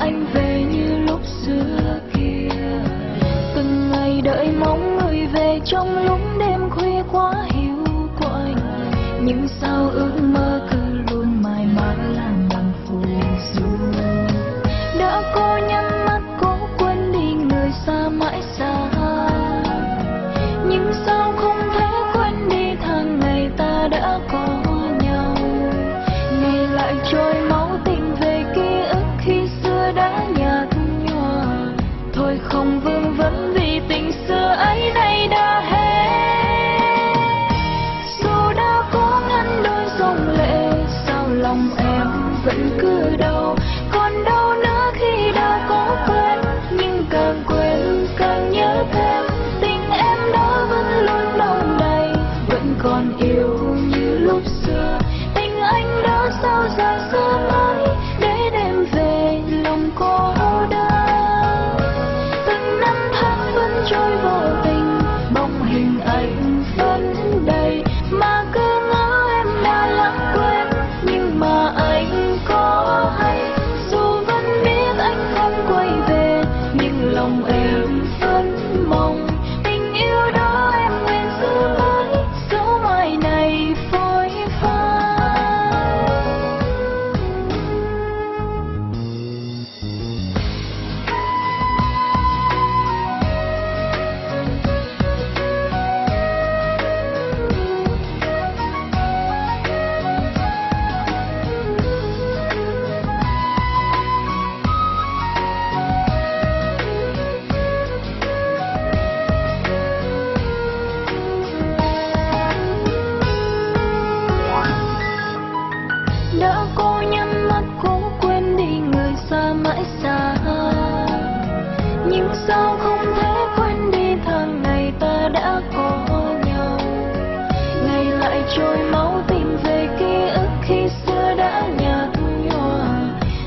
anh về như lúc xưa kia. Từng ngày đợi mong người về trong lúc đêm khuya quá hiu quạnh, nhưng sao ước mơ cứ luôn mãi mãi làm bằng phù du. Đã cố nhắm mắt cố quên đi người xa mãi xa, nhưng sao không thể quên đi tháng ngày ta đã có nhau. Ngày lại trôi máu tình về ký ức khi xưa đã nhạt nhòa, thôi không vương vấn vì tình xưa ấy nay đã hết. Dù đã cố ngăn đôi dòng lệ, sao lòng em vẫn cứ đau. Còn đau nữa khi đã có quên, nhưng càng quên càng nhớ thêm. Tình em đó vẫn luôn đong đầy, vẫn còn yêu như lúc xưa. Tình anh đó sao ra xưa mãi, để đêm về lòng cô đơn. Từng năm tháng vẫn trôi vô tình, bóng hình ảnh vẫn đầy. Mà cứ ngỡ em đã lãng quên, nhưng mà anh có hay. Dù vẫn biết anh không quay về, nhưng lòng em vẫn mong. Tình yêu đó em nguyện giữ mãi, dẫu mai này phôi phai. Đã cố nhắm mắt cố quên đi người xa mãi xa, nhưng sao không thể quên đi tháng ngày ta đã có nhau. Ngày lại trôi máu tìm về ký ức khi xưa đã nhạt nhòa,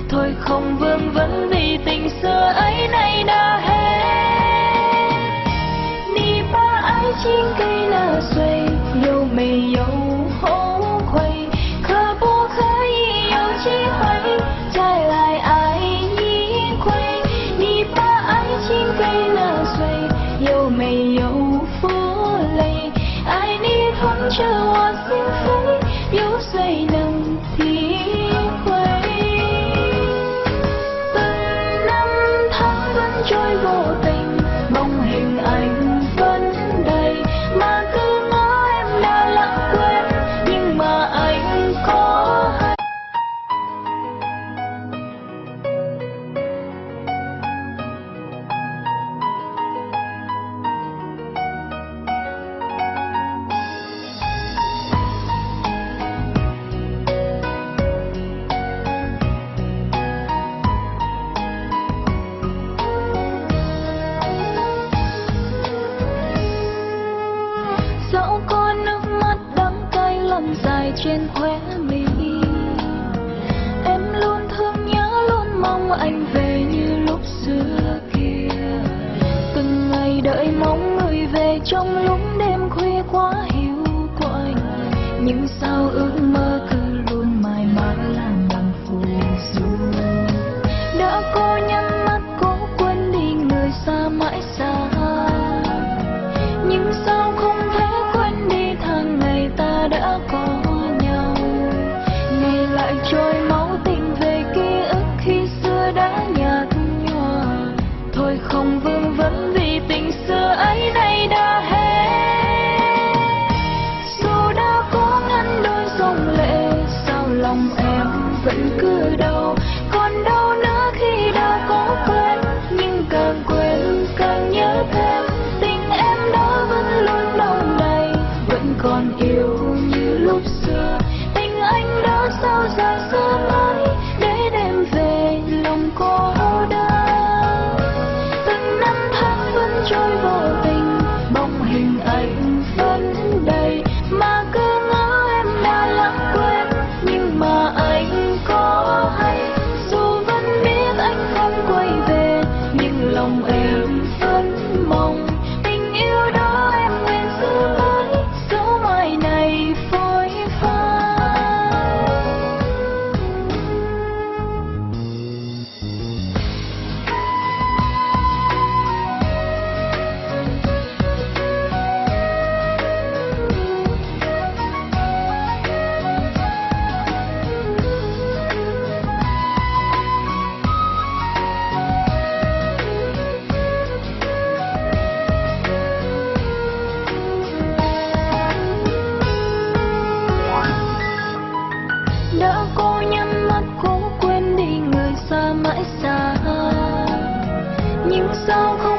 thôi không vương vấn vì tình xưa ấy nay đã hết. Đi ba ái chính cây là xuôi, yêu mây yêu hổ quay. Khờ bố khơi yêu chỉ hoài, trái lại ai nhí quay. Đi ba ái chính cây là xuôi, yêu mây yêu phố lầy. Ai đi thoáng chờ hoa xinh phấy, yêu dây nâng thì quay. Từng năm tháng vẫn trôi vô tình, bóng hình ảnh vẫn đầy. Mà cứ ngỡ em đã lãng quên, nhưng mà anh có hay. Dẫu có nước mắt đắng cay lăn dài trên khóe mi, em luôn thương nhớ luôn mong anh về như lúc xưa kia. Từng ngày đợi mong người về trong lúc đêm khuya quá hiu quạnh, nhưng sao ước mơ cứ luôn mãi mãi làm bằng phù du. Đã cố nhắm mắt cố quên đi người xa mãi xa, nhưng sao không thể quên đi tháng ngày ta đã có nhau. Ngày lại trôi máu tình về ký ức khi xưa đã nhạt nhòa, thôi không vương vấn vì tình xưa ấy nay đã hết. Dù đã cố ngăn đôi dòng lệ, sao lòng em vẫn cứ đau. Còn đau nữa khi đã có quên, nhưng càng quên càng nhớ thêm. Tình em đó vẫn luôn đong đầy, vẫn còn yêu như lúc xưa. Tình anh đó sao ra xưa mãi, để đêm về lòng cô đơn. Từng năm tháng vẫn trôi vô tình, bóng hình ảnh vẫn đầy. Mà cứ ngỡ em đã lãng quên, nhưng mà anh có hay. Dù vẫn biết anh không quay về, nhưng lòng em vẫn mong. Tình yêu đó em nguyện giữ mãi, dẫu mai này phôi phai. sao không